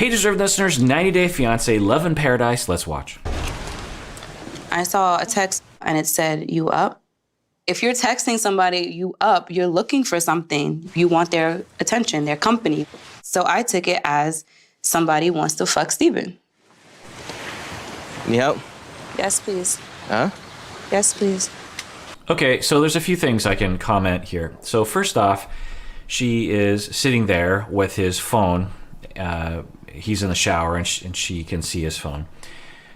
Hey, deserved listeners, 90 Day Fiancé, Love in Paradise. Let's watch. I saw a text and it said, "You up?" If you're texting somebody, "You up," you're looking for something. You want their attention, their company. So I took it as somebody wants to fuck Steven. Need help? Yes, please. Huh? Yes, please. Okay, so there's a few things I can comment here. So first off, she is sitting there with his phone. He's in the shower and she can see his phone.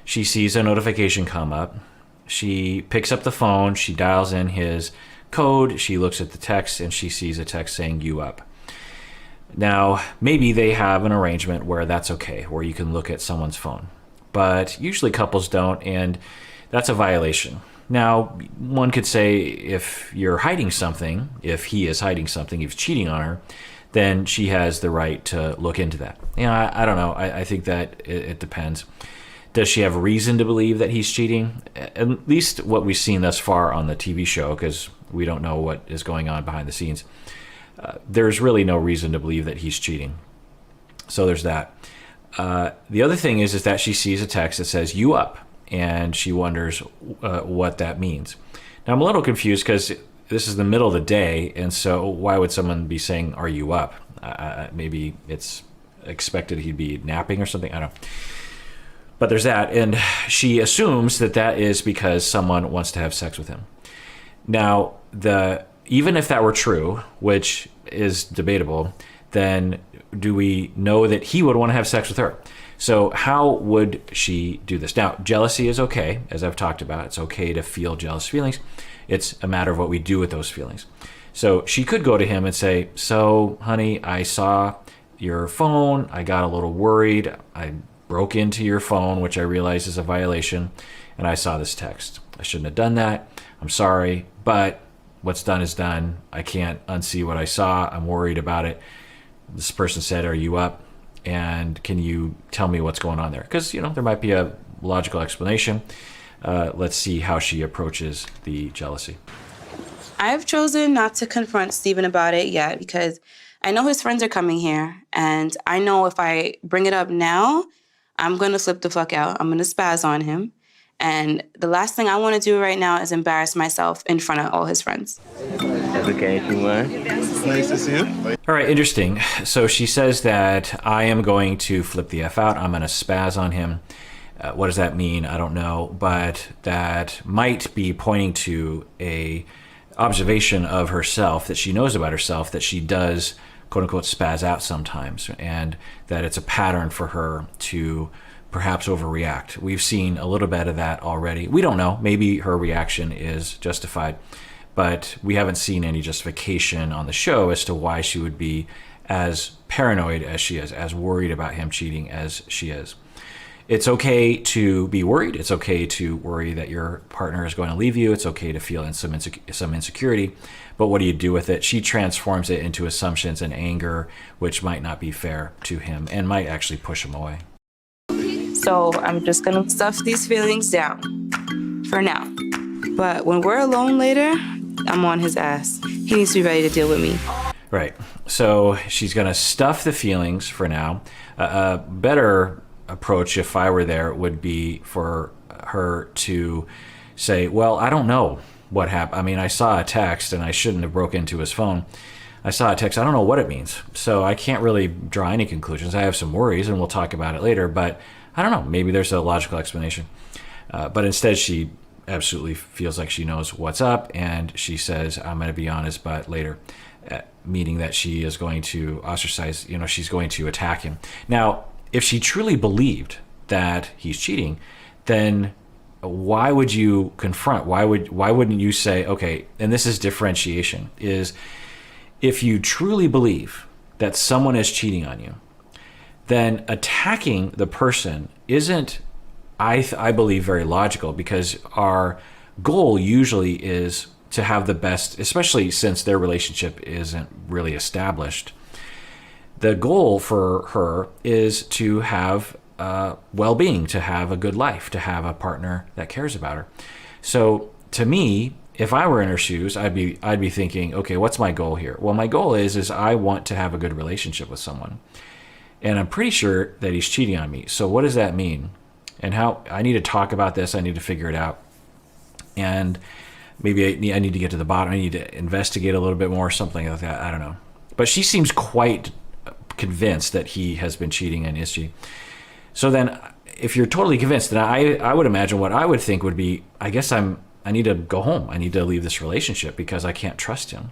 She sees a notification come up. She picks up the phone. She dials in his code. She looks at the text and she sees a text saying "you up." Now, maybe they have an arrangement where that's okay, where you can look at someone's phone. But usually couples don't, and that's a violation. Now, one could say if you're hiding something, if he is hiding something, if he's cheating on her, then she has the right to look into that. I don't know. I think that it depends. Does she have reason to believe that he's cheating? At least what we've seen thus far on the TV show, because we don't know what is going on behind the scenes. There's really no reason to believe that he's cheating. So there's that. The other thing is that she sees a text that says "you up," and she wonders what that means. Now, I'm a little confused because this is the middle of the day, and so why would someone be saying "are you up"? Maybe it's expected he'd be napping or something. I don't know. But there's that, and she assumes that that is because someone wants to have sex with him. Now, even if that were true, which is debatable, then do we know that he would want to have sex with her? So how would she do this? Now, jealousy is okay, as I've talked about. It's okay to feel jealous feelings. It's a matter of what we do with those feelings. So she could go to him and say, "So, honey, I saw your phone. I got a little worried. I broke into your phone, which I realize is a violation, and I saw this text. I shouldn't have done that. I'm sorry, but what's done is done. I can't unsee what I saw. I'm worried about it. This person said, 'Are you up?' And can you tell me what's going on there?" Because, there might be a logical explanation. Let's see how she approaches the jealousy. I've chosen not to confront Steven about it yet because I know his friends are coming here. And I know if I bring it up now, I'm going to flip the fuck out. I'm going to spaz on him. And the last thing I want to do right now is embarrass myself in front of all his friends. That's okay if you want. It's nice to see you. All right, interesting. So she says that I am going to flip the F out. I'm going to spaz on him. What does that mean? I don't know. But that might be pointing to a observation of herself that she knows about herself, that she does, quote unquote, spaz out sometimes, and that it's a pattern for her to perhaps overreact. We've seen a little bit of that already. We don't know. Maybe her reaction is justified, but we haven't seen any justification on the show as to why she would be as paranoid as she is, as worried about him cheating as she is. It's okay to be worried. It's okay to worry that your partner is going to leave you. It's okay to feel some insecurity. But what do you do with it? She transforms it into assumptions and anger, which might not be fair to him and might actually push him away. So I'm just going to stuff these feelings down for now. But when we're alone later, I'm on his ass. He needs to be ready to deal with me. Right. So she's going to stuff the feelings for now. A better approach, if I were there, would be for her to say, "Well, I don't know what happened. I mean, I saw a text and I shouldn't have broke into his phone. I saw a text. I don't know what it means. So I can't really draw any conclusions. I have some worries and we'll talk about it later, but I don't know. Maybe there's a logical explanation." But instead, she absolutely feels like she knows what's up, and she says, "I'm going to be on his butt later," meaning that she is going to ostracize, she's going to attack him. Now, if she truly believed that he's cheating, then why would you confront? Why wouldn't you say, okay, and this is differentiation, is if you truly believe that someone is cheating on you, then attacking the person isn't, I believe, very logical, because our goal usually is to have the best, especially since their relationship isn't really established. The goal for her is to have well-being, to have a good life, to have a partner that cares about her. So to me, if I were in her shoes, I'd be thinking, okay, what's my goal here? Well, my goal is I want to have a good relationship with someone. and I'm pretty sure that he's cheating on me. So what does that mean? And how I need to talk about this. I need to figure it out. And maybe I need to get to the bottom. I need to investigate a little bit more, something like that. I don't know. But she seems quite convinced that he has been cheating and is cheating. So then if you're totally convinced, then I would imagine what I would think would be, I guess I need to go home. I need to leave this relationship because I can't trust him.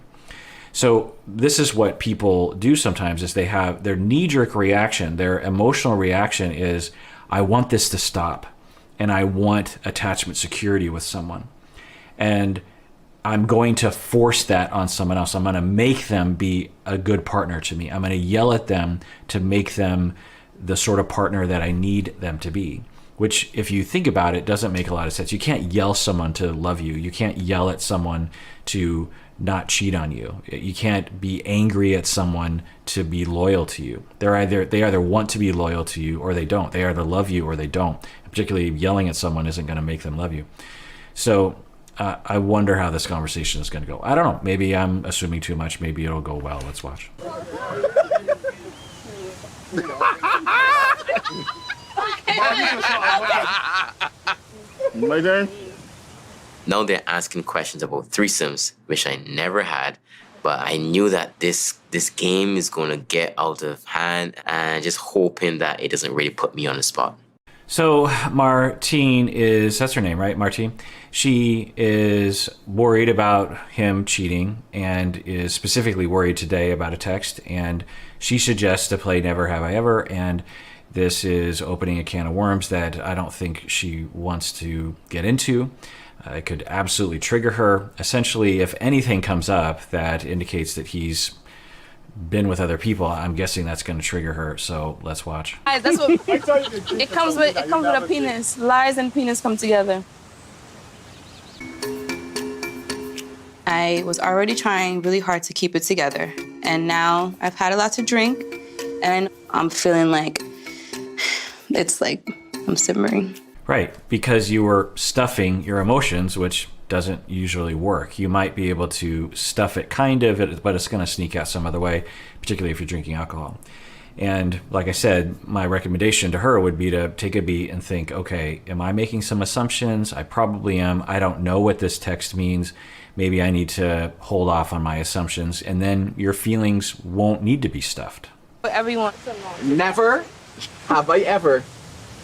So this is what people do sometimes, is they have their knee-jerk reaction, their emotional reaction is, I want this to stop, and I want attachment security with someone. And I'm going to force that on someone else. I'm going to make them be a good partner to me. I'm going to yell at them to make them the sort of partner that I need them to be, which, if you think about it, doesn't make a lot of sense. You can't yell someone to love you. You can't yell at someone to not cheat on you. You can't be angry at someone to be loyal to you. They either want to be loyal to you or they don't. They either love you or they don't. Particularly yelling at someone isn't going to make them love you. So I wonder how this conversation is going to go. I don't know. Maybe I'm assuming too much. Maybe it'll go well. Let's watch. My turn? Now they're asking questions about threesomes, which I never had, but I knew that this game is going to get out of hand, and just hoping that it doesn't really put me on the spot. So Martine that's her name, right? Martine. She is worried about him cheating and is specifically worried today about a text, and she suggests to play Never Have I Ever, and this is opening a can of worms that I don't think she wants to get into. It could absolutely trigger her. Essentially, if anything comes up that indicates that he's been with other people, I'm guessing that's going to trigger her. So let's watch. That's what it comes with. It comes with a penis. Lies and penis come together. I was already trying really hard to keep it together, and now I've had a lot to drink, and I'm feeling like it's like I'm simmering. Right, because you were stuffing your emotions, which doesn't usually work. You might be able to stuff it kind of, but it's going to sneak out some other way, particularly if you're drinking alcohol. And like I said, my recommendation to her would be to take a beat and think, okay, am I making some assumptions? I probably am. I don't know what this text means. Maybe I need to hold off on my assumptions, and then your feelings won't need to be stuffed. Everyone. Never have I ever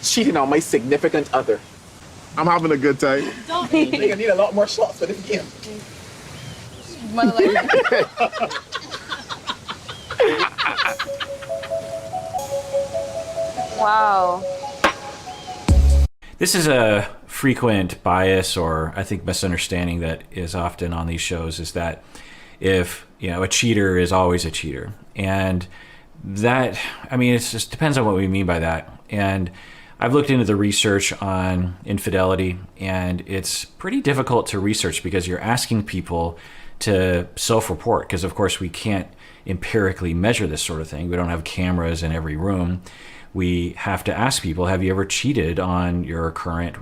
cheated on my significant other. I'm having a good time. I think I need a lot more shots for this game. Wow. This is a frequent bias, or I think misunderstanding, that is often on these shows, is that if, a cheater is always a cheater. And that, it just depends on what we mean by that. And I've looked into the research on infidelity, and it's pretty difficult to research because you're asking people to self-report, because of course we can't empirically measure this sort of thing. We don't have cameras in every room. We have to ask people, have you ever cheated on your current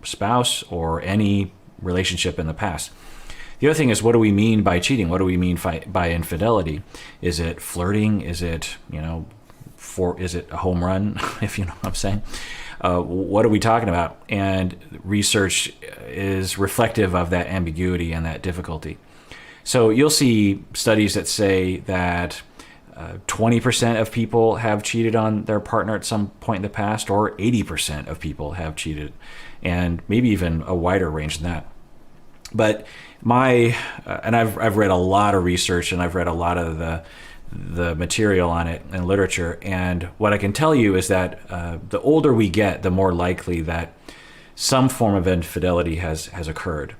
spouse or any relationship in the past? The other thing is, what do we mean by cheating? What do we mean by infidelity? Is it flirting? Is it, is it a home run, if you know what I'm saying? What are we talking about? And research is reflective of that ambiguity and that difficulty. So you'll see studies that say that 20% of people have cheated on their partner at some point in the past, or 80% of people have cheated, and maybe even a wider range than that. But and I've read a lot of research, and I've read a lot of the material on it and literature, and what I can tell you is that the older we get, the more likely that some form of infidelity has occurred.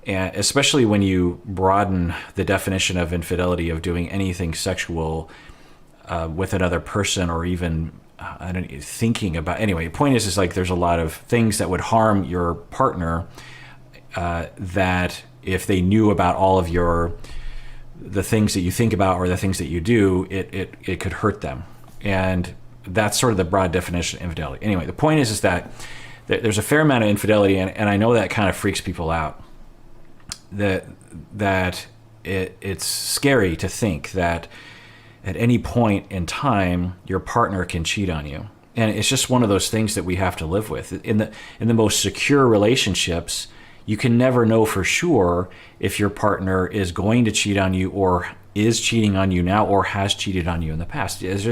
And especially when you broaden the definition of infidelity of doing anything sexual with another person, or even thinking about. Anyway, the point is like there's a lot of things that would harm your partner that if they knew about all of the things that you think about or the things that you do, it could hurt them. And that's sort of the broad definition of infidelity. Anyway, the point is that there's a fair amount of infidelity, and I know that kind of freaks people out. That it's scary to think that at any point in time, your partner can cheat on you. And it's just one of those things that we have to live with. In the most secure relationships, you can never know for sure if your partner is going to cheat on you or is cheating on you now or has cheated on you in the past. There's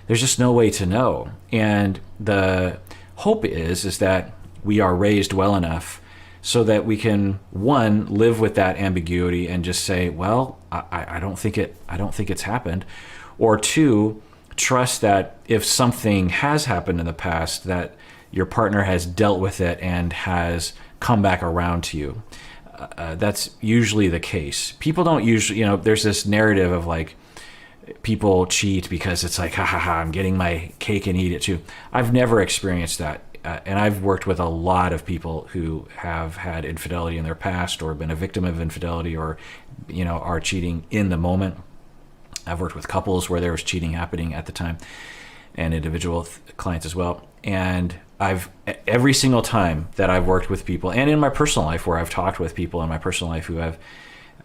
just no way to know. And the hope is that we are raised well enough so that we can, one, live with that ambiguity and just say, well, I don't think it's happened, or two, trust that if something has happened in the past, that your partner has dealt with it and has come back around to you. That's usually the case. People don't usually, there's this narrative of like people cheat because it's like, ha ha ha, I'm getting my cake and eat it too. I've never experienced that. And I've worked with a lot of people who have had infidelity in their past or been a victim of infidelity or, are cheating in the moment. I've worked with couples where there was cheating happening at the time and individual clients as well. And every single time that I've worked with people and in my personal life where I've talked with people in my personal life who have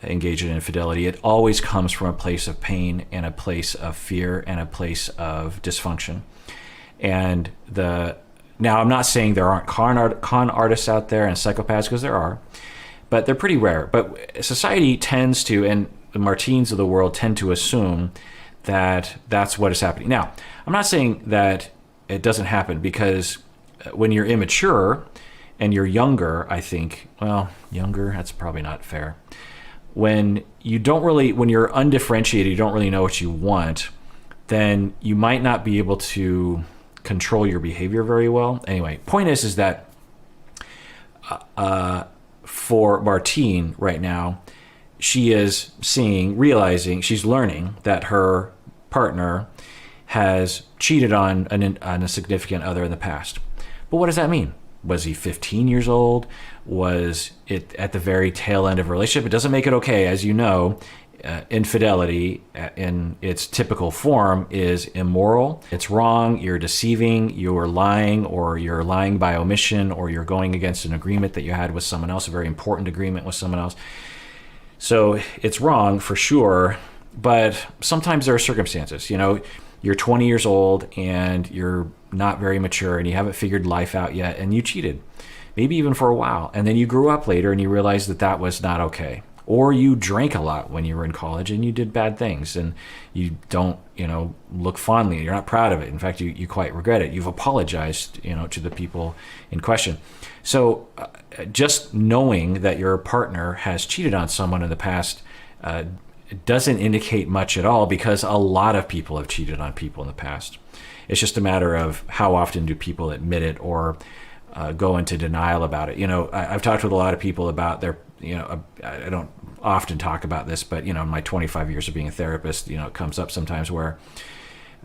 engaged in infidelity, it always comes from a place of pain and a place of fear and a place of dysfunction. And now, I'm not saying there aren't con artists out there and psychopaths, because there are, but they're pretty rare. But society tends to, and the Martines of the world tend to assume that that's what is happening. Now, I'm not saying that it doesn't happen, because when you're immature and you're younger, I think, well, younger, that's probably not fair. When you're undifferentiated, you don't really know what you want, then you might not be able to control your behavior very well. Anyway, point is that for Martine right now, she is realizing, she's learning that her partner has cheated on a significant other in the past. But what does that mean? Was he 15 years old? Was it at the very tail end of a relationship? It doesn't make it okay. As you know, infidelity in its typical form is immoral. It's wrong. You're deceiving, you're lying, or you're lying by omission, or you're going against an agreement that you had with someone else, a very important agreement with someone else. So it's wrong for sure, but sometimes there are circumstances. You're 20 years old and you're not very mature and you haven't figured life out yet, and you cheated, maybe even for a while. And then you grew up later and you realized that that was not okay. Or you drank a lot when you were in college and you did bad things and you don't, look fondly. You're not proud of it. In fact, you quite regret it. You've apologized, to the people in question. So just knowing that your partner has cheated on someone in the past doesn't indicate much at all, because a lot of people have cheated on people in the past. It's just a matter of how often do people admit it or go into denial about it. I've talked with a lot of people about their, I don't often talk about this, but, in my 25 years of being a therapist, it comes up sometimes where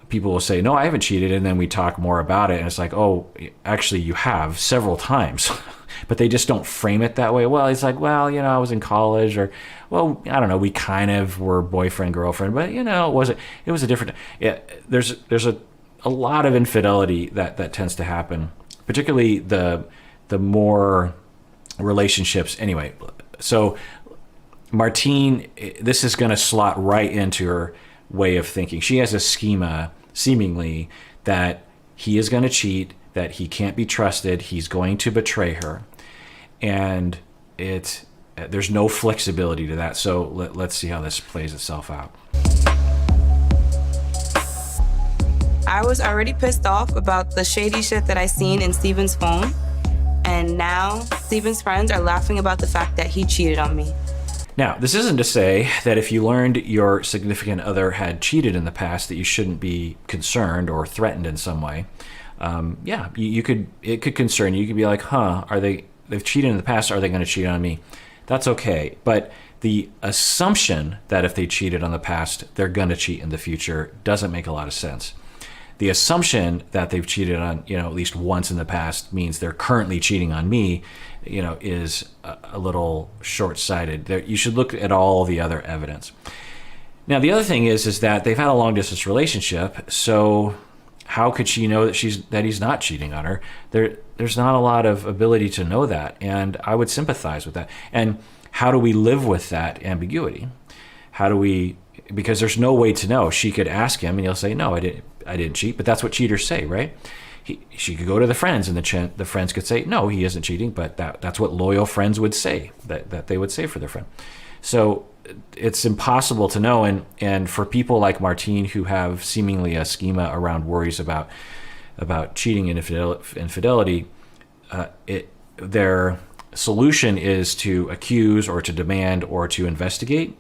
people will say, no, I haven't cheated. And then we talk more about it. And it's like, oh, actually you have several times, but they just don't frame it that way. Well, it's like, well, I was in college, or, well, I don't know, we kind of were boyfriend, girlfriend, but it was a different, there's a lot of infidelity that tends to happen, particularly the more relationships. Anyway, so Martine, this is going to slot right into her way of thinking. She has a schema, seemingly, that he is going to cheat, that he can't be trusted, he's going to betray her, and there's no flexibility to that. So let's see how this plays itself out. I was already pissed off about the shady shit that I seen in Steven's phone, and now Steven's friends are laughing about the fact that he cheated on me. Now, this isn't to say that if you learned your significant other had cheated in the past that you shouldn't be concerned or threatened in some way. It could concern you. You could be like, they've cheated in the past, are they going to cheat on me? That's okay. But the assumption that if they cheated on the past, they're going to cheat in the future doesn't make a lot of sense. The assumption that they've cheated on, at least once in the past means they're currently cheating on me, is a little short-sighted. You should look at all the other evidence. Now, the other thing is that they've had a long-distance relationship, so how could she know that he's not cheating on her? There's not a lot of ability to know that, and I would sympathize with that. And how do we live with that ambiguity? How do we because there's no way to know. She could ask him, and he'll say, "No, I didn't cheat." But that's what cheaters say, right? She could go to the friends, and the friends could say, "No, he isn't cheating." But that's what loyal friends would say, that they would say for their friend. So it's impossible to know. And for people like Martine, who have seemingly a schema around worries about cheating and infidelity, their solution is to accuse or to demand or to investigate.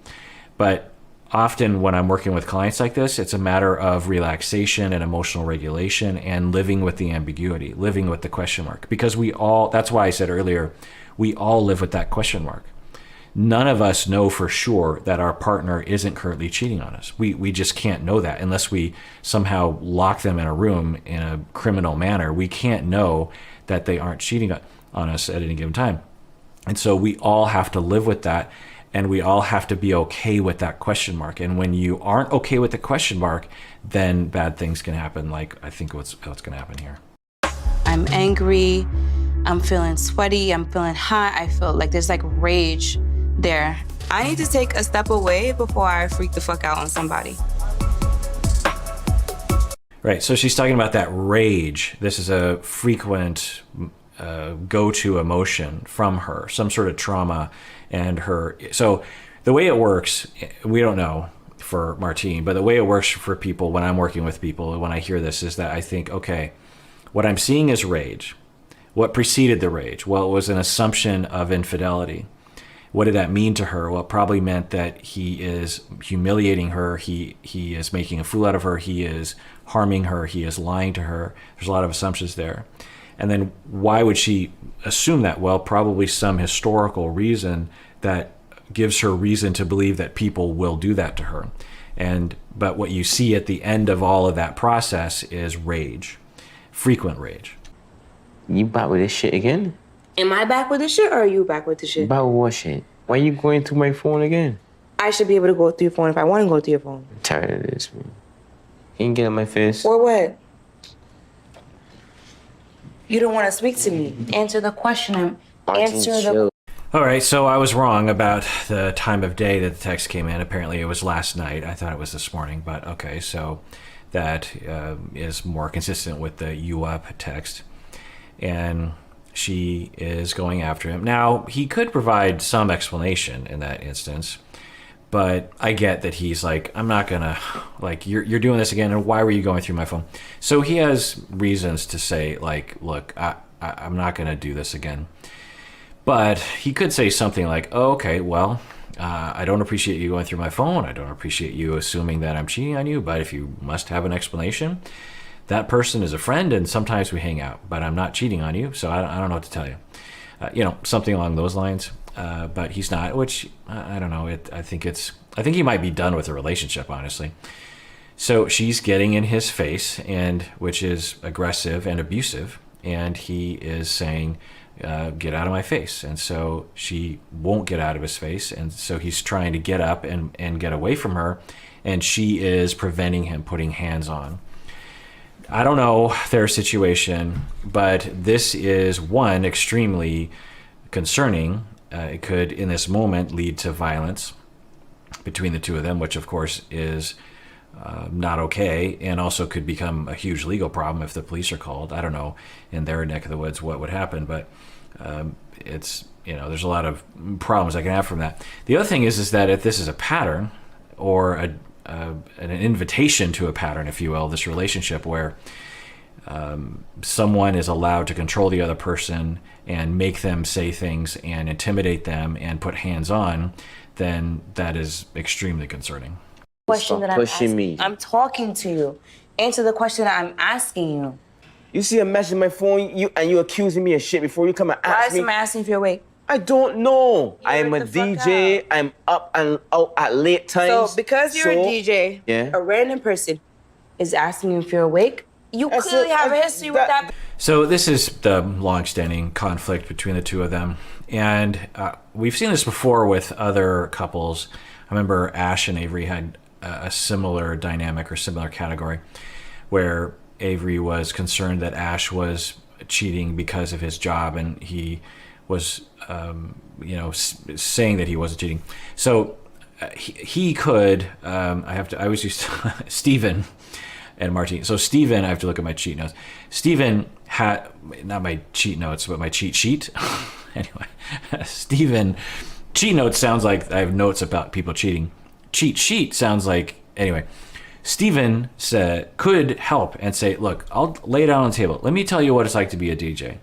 But often when I'm working with clients like this, it's a matter of relaxation and emotional regulation and living with the ambiguity, living with the question mark. Because that's why I said earlier, we all live with that question mark. None of us know for sure that our partner isn't currently cheating on us. We just can't know that unless we somehow lock them in a room in a criminal manner. We can't know that they aren't cheating on us at any given time. And so we all have to live with that, and we all have to be okay with that question mark. And when you aren't okay with the question mark, then bad things can happen, like I think what's going to happen here. I'm angry, I'm feeling sweaty, I'm feeling hot, I feel like there's like rage there. I need to take a step away before I freak the fuck out on somebody. Right, so she's talking about that rage. This is a frequent go-to emotion from her, some sort of trauma and her. So the way it works, we don't know for Martine, but the way it works for people when I'm working with people, when I hear this, is that I think, okay, what I'm seeing is rage. What preceded the rage? Well, it was an assumption of infidelity. What did that mean to her? Well, it probably meant that he is humiliating her. He is making a fool out of her. He is harming her. He is lying to her. There's a lot of assumptions there. And then why would she assume that? Well, probably some historical reason that gives her reason to believe that people will do that to her. But what you see at the end of all of that process is rage, frequent rage. You back with this shit again? Am I back with the shit or are you back with the shit? Back with what shit? Why you going through my phone again? I should be able to go through your phone if I want to go through your phone. I'm tired of this, man. Can you get on my face? Or what? You don't want to speak to me. Answer the question. Answer the... All right, so I was wrong about the time of day that the text came in. Apparently it was last night. I thought it was this morning, but okay, so that is more consistent with the "you up" text. And she is going after him. Now, he could provide some explanation in that instance, but I get that he's like, I'm not gonna, like, you're doing this again, and why were you going through my phone? So he has reasons to say, like, look, I'm not gonna do this again. But he could say something like, oh, okay, well, I don't appreciate you going through my phone. I don't appreciate you assuming that I'm cheating on you, but if you must have an explanation, that person is a friend, and sometimes we hang out, but I'm not cheating on you, so I don't know what to tell you. Something along those lines. But he's not, which I don't know. I think he might be done with the relationship, honestly. So she's getting in his face, which is aggressive and abusive, and he is saying, get out of my face. And so she won't get out of his face, and so he's trying to get up and get away from her, and she is preventing him, putting hands on. I don't know their situation, but this is one extremely concerning. It could, in this moment, lead to violence between the two of them, which of course is not okay, and also could become a huge legal problem if the police are called. I don't know in their neck of the woods what would happen, but it's, there's a lot of problems I can have from that. The other thing is that if this is a pattern or an invitation to a pattern, if you will, this relationship where someone is allowed to control the other person and make them say things and intimidate them and put hands on, then that is extremely concerning. Question that I'm pushing asking. me. I'm talking to you. Answer the question that I'm asking you. You see a message on my phone, you accusing me of shit before you come and Why ask is me. someone asking if you're awake? I don't know. I am a the fuck DJ. up. I'm up and out at late times. So because you're a DJ, yeah. a random person is asking you if you're awake, you That's clearly it. have a history with that. So this is the long-standing conflict between the two of them. And we've seen this before with other couples. I remember Ash and Avery had a similar dynamic or similar category where Avery was concerned that Ash was cheating because of his job, and he was, saying that he wasn't cheating. So he could. I always use Stephen and Martine. So Stephen, I have to look at my cheat notes. Stephen had, not my cheat notes, but my cheat sheet. Anyway, Stephen, cheat notes sounds like I have notes about people cheating. Cheat sheet sounds like, anyway. Stephen could help and say, look, I'll lay it out on the table. Let me tell you what it's like to be a DJ.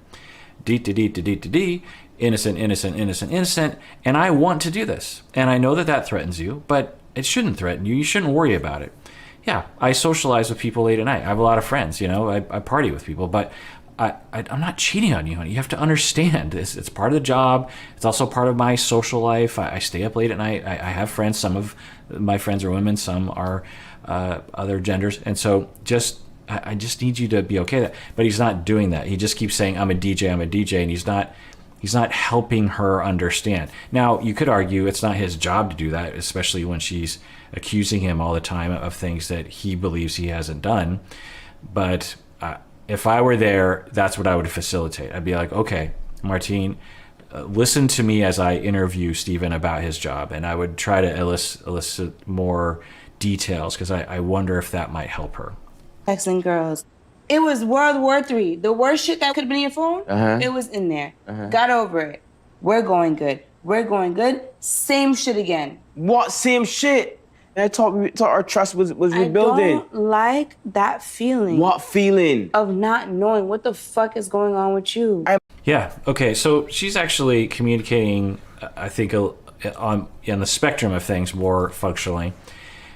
D, innocent, innocent, innocent, innocent. And I want to do this. And I know that threatens you, but it shouldn't threaten you. You shouldn't worry about it. Yeah, I socialize with people late at night. I have a lot of friends, I party with people, but I'm not cheating on you, honey. You have to understand this. It's part of the job. It's also part of my social life. I stay up late at night. I have friends. Some of my friends are women. Some are other genders. And so I just need you to be okay with that. But he's not doing that. He just keeps saying, I'm a DJ, and he's not helping her understand. Now, you could argue it's not his job to do that, especially when she's accusing him all the time of things that he believes he hasn't done. But if I were there, that's what I would facilitate. I'd be like, okay, Martine, listen to me as I interview Stephen about his job. And I would try to elicit more details because I wonder if that might help her. Texting girls. It was World War III. The worst shit that could have been in your phone, it was in there. Got over it. We're going good. We're going good. Same shit again. What same shit? And I thought our trust was rebuilding. I don't like that feeling. What feeling? Of not knowing what the fuck is going on with you. Yeah. Okay. So she's actually communicating, I think, on the spectrum of things more functionally.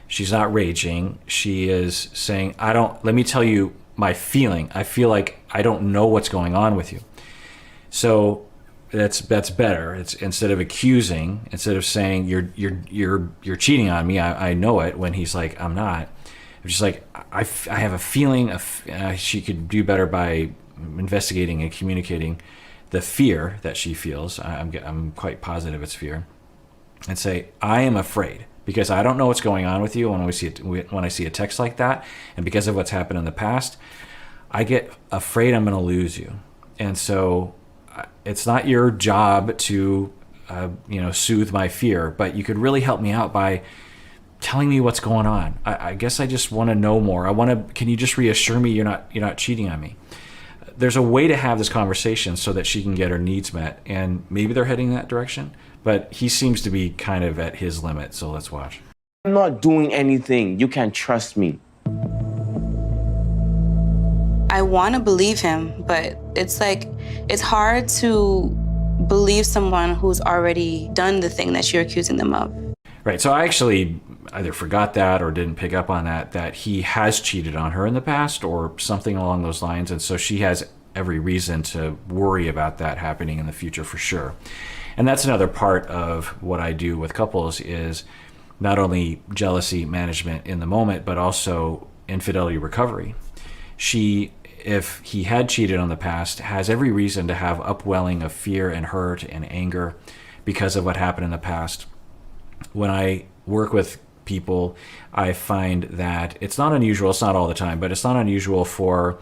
She's not raging. She is saying, let me tell you my feeling. I feel like I don't know what's going on with you. So that's better. It's instead of accusing, instead of saying you're cheating on me. I know it. When he's like, I'm not. I'm just like, I have a feeling of she could do better by investigating and communicating the fear that she feels. I'm quite positive it's fear, and say, I am afraid because I don't know what's going on with you. When I see a text like that, and because of what's happened in the past, I get afraid I'm going to lose you, and so. It's not your job to, soothe my fear, but you could really help me out by telling me what's going on. I guess I just want to know more. Can you just reassure me you're not cheating on me? There's a way to have this conversation so that she can get her needs met, and maybe they're heading in that direction, but he seems to be kind of at his limit, so let's watch. I'm not doing anything. You can trust me. I want to believe him, but it's hard to believe someone who's already done the thing that you're accusing them of. Right. So I actually either forgot that or didn't pick up on that he has cheated on her in the past or something along those lines. And so she has every reason to worry about that happening in the future for sure. And that's another part of what I do with couples is not only jealousy management in the moment, but also infidelity recovery. If he had cheated on the past, has every reason to have upwelling of fear and hurt and anger because of what happened in the past. When I work with people, I find that it's not unusual, it's not all the time, but it's not unusual for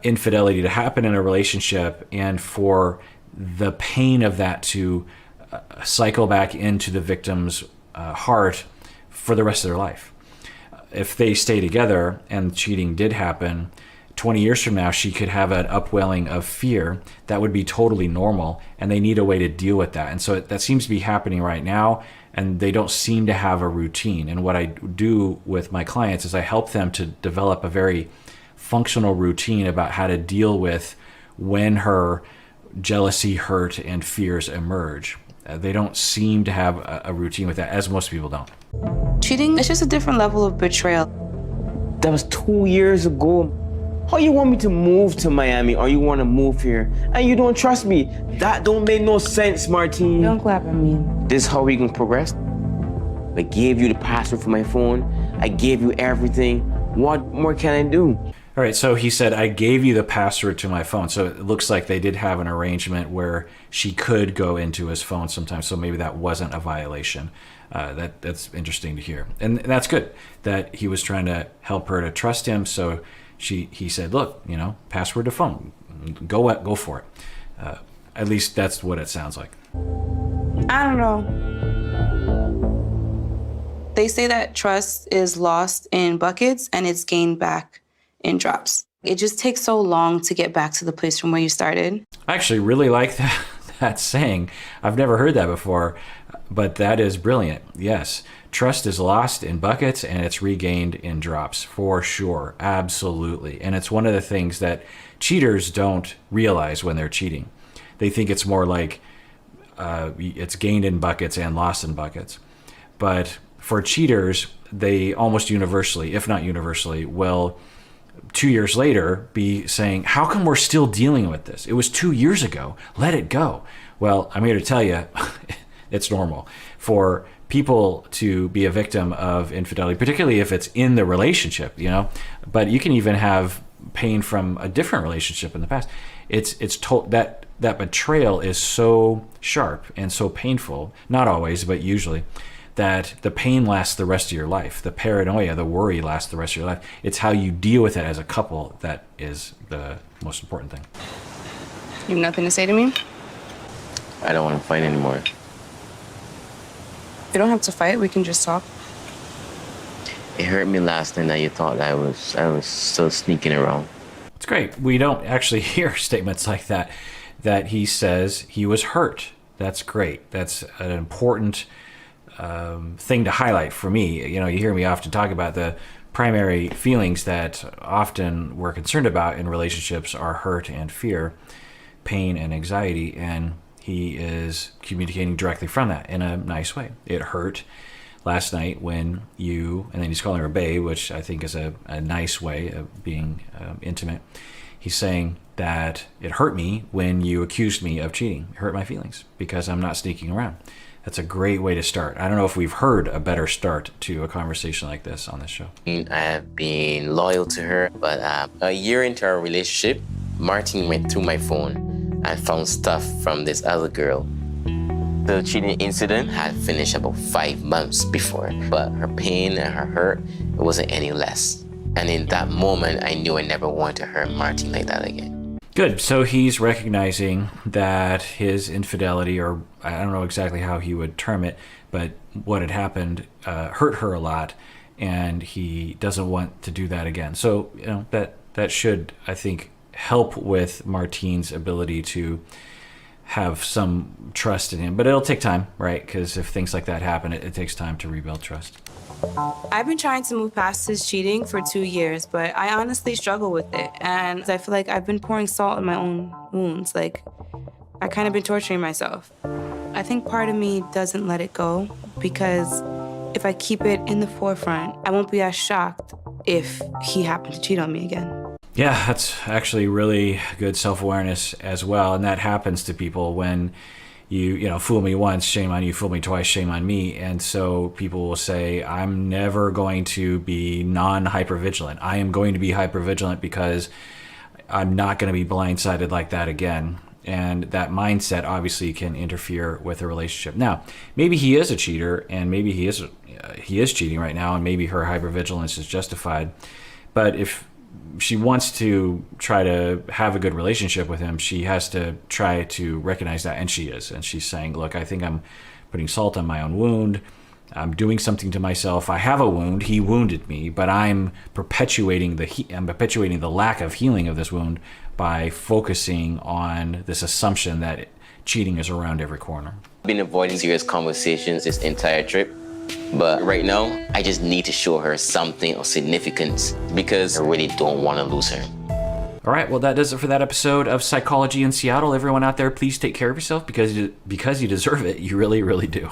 infidelity to happen in a relationship and for the pain of that to cycle back into the victim's heart for the rest of their life. If they stay together and cheating did happen, 20 years from now, she could have an upwelling of fear that would be totally normal, and they need a way to deal with that. And so that seems to be happening right now, and they don't seem to have a routine. And what I do with my clients is I help them to develop a very functional routine about how to deal with when her jealousy, hurt, and fears emerge. They don't seem to have a routine with that, as most people don't. Cheating is just a different level of betrayal. That was 2 years ago. How you want me to move to Miami or you want to move here and you don't trust me? That don't make no sense, Martine. Don't clap at me. This is how we can progress. I gave you the password for my phone. I gave you everything. What more can I do? All right, so he said, I gave you the password to my phone. So it looks like they did have an arrangement where she could go into his phone sometimes. So maybe that wasn't a violation. That's interesting to hear. And that's good that he was trying to help her to trust him. So he said, look, password to phone, go for it. At least that's what it sounds like. I don't know. They say that trust is lost in buckets and it's gained back in drops. It just takes so long to get back to the place from where you started. I actually really like that saying. I've never heard that before, but that is brilliant. Yes, trust is lost in buckets and it's regained in drops, for sure. Absolutely. And it's one of the things that cheaters don't realize when they're cheating. They think it's more like it's gained in buckets and lost in buckets. But for cheaters, they almost universally, if not universally, will 2 years later be saying, how come we're still dealing with this? It was 2 years ago. Let it go. Well, I'm here to tell you, it's normal for people to be a victim of infidelity, particularly if it's in the relationship, you know. But you can even have pain from a different relationship in the past. That betrayal is so sharp and so painful, not always, but usually, that the pain lasts the rest of your life. The paranoia, the worry lasts the rest of your life. It's how you deal with it as a couple that is the most important thing. You have nothing to say to me? I don't want to fight anymore. You don't have to fight. We can just talk. It hurt me last night that you thought I was still sneaking around. It's great. We don't actually hear statements like that he says he was hurt. That's great. That's an important thing to highlight for me. You know, you hear me often talk about the primary feelings that often we're concerned about in relationships are hurt and fear, pain and anxiety, and he is communicating directly from that in a nice way. It hurt last night when you, and then he's calling her babe, which I think is a nice way of being intimate. He's saying that it hurt me when you accused me of cheating. It hurt my feelings because I'm not sneaking around. That's a great way to start. I don't know if we've heard a better start to a conversation like this on this show. I have been loyal to her, but a year into our relationship, Martine went through my phone and found stuff from this other girl. The cheating incident had finished about 5 months before, but her pain and her hurt, it wasn't any less. And in that moment, I knew I never wanted to hurt Martine like that again. Good. So he's recognizing that his infidelity, or I don't know exactly how he would term it, but what had happened hurt her a lot, and he doesn't want to do that again. So, you know, that should, I think, help with Martine's ability to have some trust in him. But it'll take time, right? Because if things like that happen, it takes time to rebuild trust. I've been trying to move past his cheating for 2 years, but I honestly struggle with it. And I feel like I've been pouring salt in my own wounds. Like, I kind of been torturing myself. I think part of me doesn't let it go because if I keep it in the forefront, I won't be as shocked if he happened to cheat on me again. Yeah, that's actually really good self-awareness as well. And that happens to people when you know, fool me once, shame on you, fool me twice, shame on me. And so people will say, I'm never going to be non-hypervigilant. I am going to be hypervigilant because I'm not going to be blindsided like that again. And that mindset obviously can interfere with a relationship. Now, maybe he is a cheater, and maybe he is cheating right now, and maybe her hypervigilance is justified. But if she wants to try to have a good relationship with him, she has to try to recognize that, and she is. And she's saying, look, I think I'm putting salt on my own wound. I'm doing something to myself. I have a wound. He wounded me, but I'm perpetuating the lack of healing of this wound by focusing on this assumption that cheating is around every corner. I've been avoiding serious conversations this entire trip, but right now, I just need to show her something of significance because I really don't want to lose her. All right, well, that does it for that episode of Psychology in Seattle. Everyone out there, please take care of yourself because you deserve it. You really, really do.